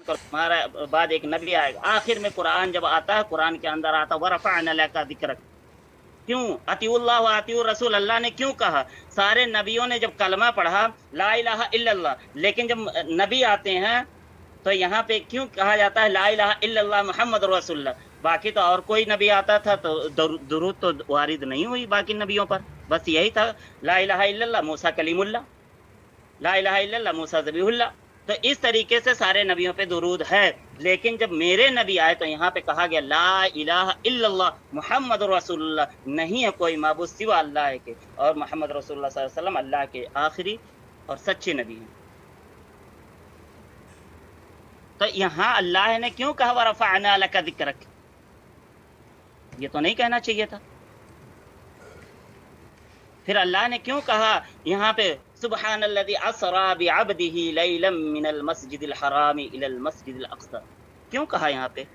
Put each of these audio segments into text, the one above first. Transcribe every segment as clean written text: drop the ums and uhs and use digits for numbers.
करो, हमारा बाद एक नबी आएगा। आखिर में कुरान जब आता है, कुरान के अंदर आता है वरफ़अना लका ज़िक्रक। क्यों? अतीउल्लाह व अतीउर रसूल, अल्लाह ने क्यों कहा? सारे नबियों ने जब कलमा पढ़ा ला इलाहा इल्लल्लाह, लेकिन जब नबी आते हैं तो यहाँ पे क्यों कहा जाता है ला इलाहा इल्लल्लाह मुहम्मद रसूलुल्लाह? बाकी तो और कोई नबी आता था तो दुरूद तो वारिद नहीं हुई बाकी नबियों पर, बस यही था ला इलाहा इल्लल्लाह मूसा कलीमुल्लाह, ला इलाहा इल्लल्लाह मूसा ज़बीहुल्लाह। तो इस तरीके से सारे नबियों पे दुरूद है। लेकिन जब मेरे नबी आए तो यहाँ पे कहा गया ला इलाहा इल्लल्लाह मुहम्मद रसूलुल्लाह, नहीं है कोई माबूद सिवा अल्लाह के, और मोहम्मद रसूलुल्लाह सल्लल्लाहु अलैहि वसल्लम अल्लाह के आखिरी और सच्चे नबी हैं। तो यहाँ अल्लाह ने क्यों कहा वरफ़अना लका ज़िक्रक? ये तो नहीं कहना चाहिए था। फिर अल्लाह ने क्यों कहा यहाँ पे सुब्हानल्लज़ी असरा बिअब्दिही लैलन मिनल मस्जिदिल हराम इलल मस्जिदिल अक़सा? क्यों कहा यहाँ पे?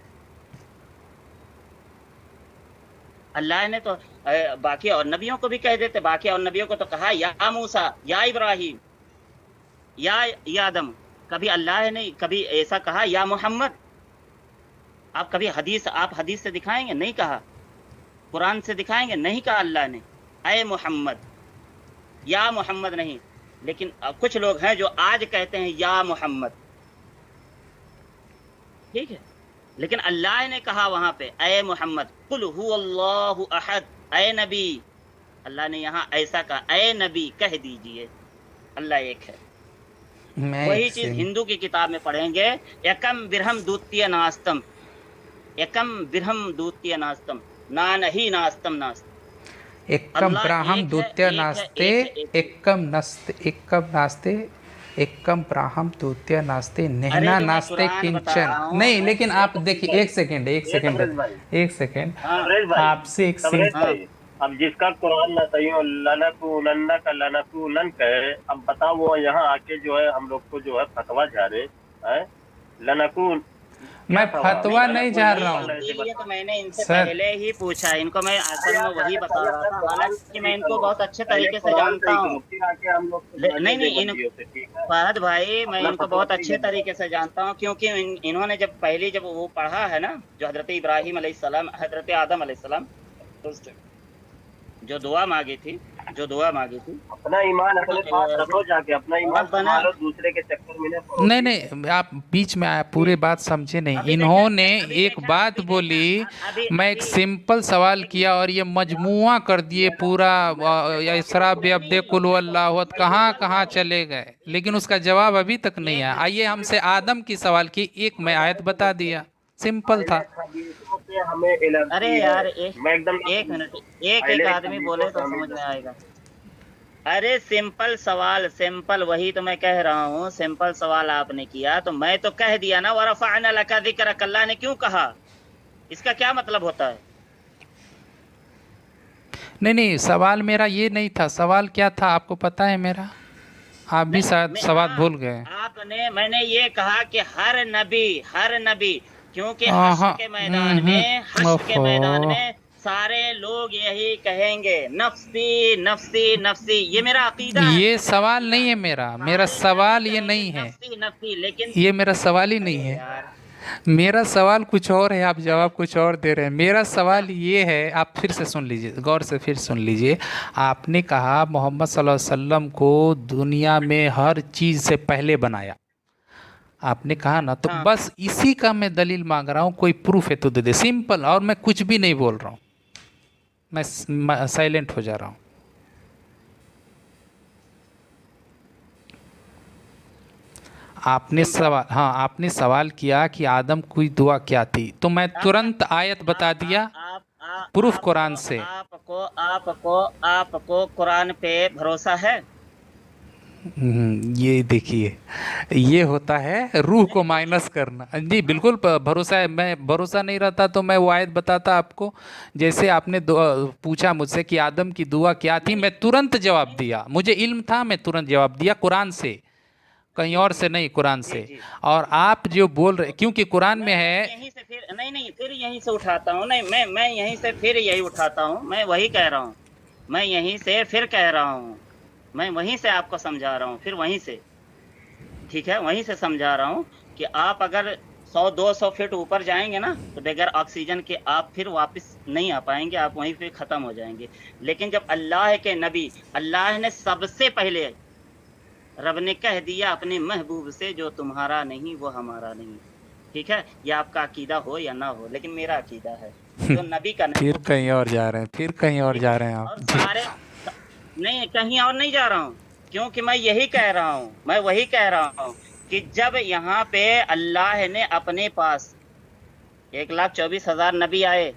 अल्लाह ने तो बाकी और नबियों को भी कह देते, बाकी और नबियों को तो कहा या मूसा, या इब्राहिम, या आदम। कभी अल्लाह ने कभी ऐसा कहा या मोहम्मद? आप कभी आप हदीस से दिखाएंगे? नहीं कहा। कुरान से दिखाएंगे? नहीं कहा अल्लाह ने ऐ मोहम्मद, या मोहम्मद नहीं। लेकिन कुछ लोग हैं जो आज कहते हैं या मोहम्मद, ठीक है, लेकिन अल्लाह ने कहा वहां पे ऐ मोहम्मद कुल हुवल्लाहु अहद, ऐ नबी। अल्लाह ने यहाँ ऐसा कहा ऐ नबी कह दीजिए अल्लाह एक है। वही चीज हिंदू की किताब में पढ़ेंगे, एकम बिरहम दूतीय नास्तम, एकम बिरहम दूतीय नास्तम, ना नहीं नास्तम नास्त, एकम ब्राह्म द्वितीय नास्ते, एकम नस्ते, एकम नास्ते, एकम ब्राह्म द्वितीय नास्ते, नहना नास्ते किंचन। नहीं, लेकिन आप देखिए, एक सेकंड आपसे एक सेकंड। अब जिसका कुरान ना सही हो लनकुनन्ना का लनकुनन कहे, अब बताओ वो यहाँ आके जो है हम लोग को जो है फतवा झाड़े हैं लनकुन। मैं फतवा नहीं झाड़ रहा हूँ, तो मैंने इनसे पहले ही पूछा, इनको मैं असल में वही बता रहा था, हालांकि मैं इनको बहुत अच्छे तरीके से जानता हूँ। नहीं फहद भाई, मैं इनको बहुत अच्छे तरीके से जानता हूँ, क्योंकि इन्होंने जब वो पढ़ा है ना, जो हजरत इब्राहिम अलैहिस्सलाम, हजरत आदम अलैहिस्सलाम जो दुआ मांगी थी, अपना ईमान अपने पास रखो, जाके अपना ईमान संभालो, दूसरे के चक्कर में नहीं, आप बीच में आए, पूरे बात समझे नहीं। इन्होंने एक बात बोली, मैं एक सिंपल सवाल किया और ये मजमुआ कर दिए पूरा, इसरा बेअब्दे कुल हुवल्लाहु अहद, कहाँ चले गए, लेकिन उसका जवाब अभी तक नहीं आया। आइए हमसे आदम की सवाल की, एक मैं आयत बता दिया, सिंपल था। हमें अरे यार एक मिनट, एक आदमी बोले तो समझ में आएगा। अरे सिंपल सवाल, सिंपल, वही तो मैं कह रहा हूँ, सिंपल सवाल आपने किया तो मैं तो कह दिया ना वरफ़अना लका ज़िक्रक। अल्लाह ने क्यों कहा? इसका क्या मतलब होता है? नहीं, सवाल मेरा ये नहीं था। सवाल क्या था आपको पता है मेरा? आप भी शायद सवाल भूल गए। मैंने ये कहा कि हर नबी क्योंकि हश्र के मैदान में सारे लोग यही कहेंगे नफ्सी नफ्सी नफ्सी, ये मेरा अकीदा है। ये सवाल नहीं है मेरा सवाल ये नहीं है, नफ्सी, लेकिन ये मेरा सवाल ही नहीं है। मेरा सवाल कुछ और है, आप जवाब कुछ और दे रहे हैं। मेरा सवाल ये है, आप फिर से सुन लीजिए, गौर से फिर सुन लीजिए। आपने कहा मोहम्मद सल्लल्लाहु अलैहि वसल्लम को दुनिया में हर चीज़ से पहले बनाया, आपने कहा ना, तो हाँ। बस इसी का मैं दलील मांग रहा हूँ, कोई प्रूफ है तो दे दे, सिंपल। और मैं कुछ भी नहीं बोल रहा हूँ, मैं साइलेंट हो जा रहा हूँ। आपने सवाल किया कि आदम की दुआ क्या थी, तो मैं तुरंत आयत बता दिया, प्रूफ कुरान से। आपको कुरान पे भरोसा है? ये देखिए, ये होता है रूह को माइनस करना। जी बिल्कुल भरोसा है। मैं भरोसा नहीं रहता तो मैं वो आयत बताता आपको। जैसे आपने पूछा मुझसे कि आदम की दुआ क्या थी, मैं तुरंत जवाब दिया, मुझे इल्म था, मैं तुरंत जवाब दिया, कुरान से, कहीं और से नहीं, कुरान से। और आप जो बोल रहे, क्योंकि कुरान में है, यहीं से फिर फिर यहीं से उठाता हूँ। नहीं, मैं यहीं से फिर यही उठाता हूँ, मैं वही कह रहा हूँ, मैं यहीं से फिर कह रहा हूँ, मैं वहीं से आपको समझा रहा हूँ, फिर वहीं से, ठीक है, वहीं से समझा रहा हूँ कि आप अगर 100-200 फीट ऊपर जाएंगे ना तो बगैर ऑक्सीजन के आप फिर वापस नहीं आ पाएंगे, आप वहीं पे ख़त्म हो जाएंगे। लेकिन जब अल्लाह के नबी, अल्लाह ने सबसे पहले, रब ने कह दिया अपने महबूब से, जो तुम्हारा नहीं वो हमारा नहीं। ठीक है, ये आपका अकीदा हो या ना हो, लेकिन मेरा अकीदा है जो नबी का नहीं। फिर कहीं और जा रहे हैं, फिर कहीं और जा रहे हैं और आप। सारे नहीं, कहीं और नहीं जा रहा हूँ, क्योंकि मैं यही कह रहा हूँ, मैं वही कह रहा हूँ कि जब यहाँ पे अल्लाह ने अपने पास 1,24,000 नबी आए,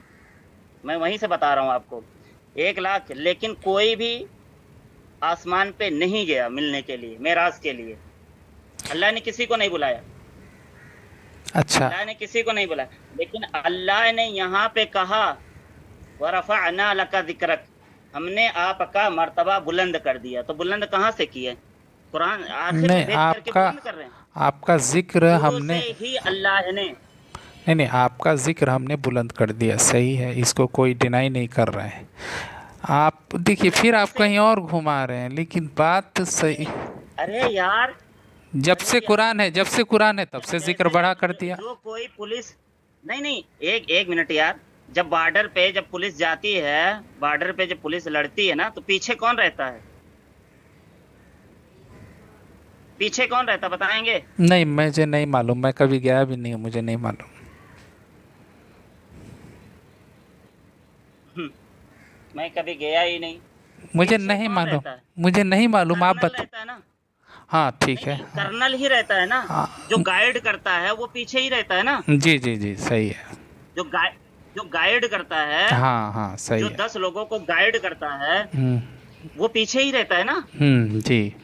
मैं वहीं से बता रहा हूँ आपको 1 लाख, लेकिन कोई भी आसमान पे नहीं गया मिलने के लिए, मेराज के लिए। अल्लाह ने किसी को नहीं बुलाया, अच्छा, अल्लाह ने किसी को नहीं बुलाया, लेकिन अल्लाह ने यहाँ पे कहा वरफ़अना लका ज़िक्रक, हमने आपका मर्तबा बुलंद कर दिया। तो बुलंद कहाँ से किए? कुरान आखिर नहीं में भेज करके आपका बुलंद कर रहे हैं। आपका जिक्र शुरू हमने से ही अल्लाह ने, नहीं, आपका जिक्र हमने बुलंद कर दिया, सही है, इसको कोई डिनाई नहीं कर रहे हैं। आप देखिए, फिर आप कहीं और घुमा रहे हैं, लेकिन बात सही। अरे यार, जब से कुरान है, जब से कुरान है तब से जिक्र बढ़ा कर दिया। जो कोई पुलिस, नहीं, एक मिनट यार, जब बॉर्डर पे जब पुलिस जाती है, बॉर्डर पे जब पुलिस लड़ती है ना, तो पीछे कौन रहता है? पीछे कौन रहता, बताएंगे? नहीं, मुझे नहीं मालूम, मैं कभी गया भी नहीं हूँ, मुझे नहीं मालूम। मैं कभी गया ही नहीं। मुझे पीछे नहीं कौन मालूम, रहता है? मुझे नहीं मालूम, आप कर्नल बता। रहता है ना? हाँ ठीक है। नहीं, कर्नल ही रहता है ना, हाँ, जो गाइड करता है वो पीछे ही रहता है ना। जी जी जी, सही है। जो गाइड करता है, हाँ हाँ, सही जो है। 10 लोगों को गाइड करता है, वो पीछे ही रहता है ना, जी,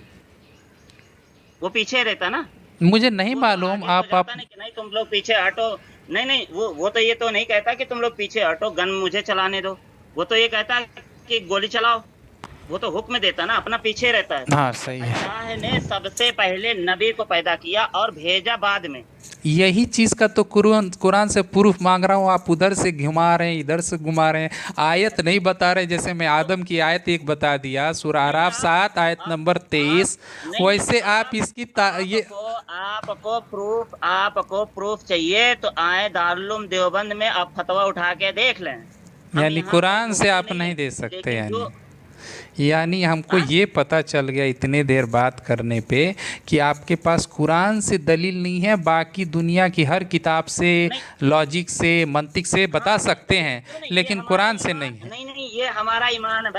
वो पीछे रहता है ना। मुझे नहीं वो तो मालूम। आगे तो आप जाता नहीं कि नहीं तुम लोग पीछे हटो, नहीं, वो तो ये तो नहीं कहता कि तुम लोग पीछे हटो, गन मुझे चलाने दो। वो तो ये कहता है कि गोली चलाओ, वो तो हुक्म देता ना, अपना पीछे रहता है। हाँ सही है। अल्लाह ने सबसे पहले नबी को पैदा किया और भेजा बाद में। यही चीज़ का तो कुरान से प्रूफ मांग रहा हूँ। आप उधर से घुमा रहे हैं, इधर से घुमा रहे हैं, आयत नहीं बता रहे। जैसे मैं आदम की आयत एक बता दिया, सूरह आराफ 7 आयत नंबर 23, वैसे आप इसकी ये आपको प्रूफ चाहिए तो आए दारुल देवबंद में आप फतवा उठा के देख लें। यानी कुरान से आप नहीं दे सकते, यानी हमको ये पता चल गया इतने देर बात करने पे कि आपके पास कुरान से दलील नहीं है, बाकी दुनिया की हर किताब से, लॉजिक से, मंतिक से बता सकते हैं, लेकिन कुरान से नहीं है। नहीं, ये हमारा ईमान है।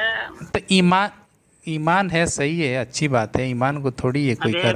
तो ईमान है, सही है, अच्छी बात है, ईमान को थोड़ी ये कोई कर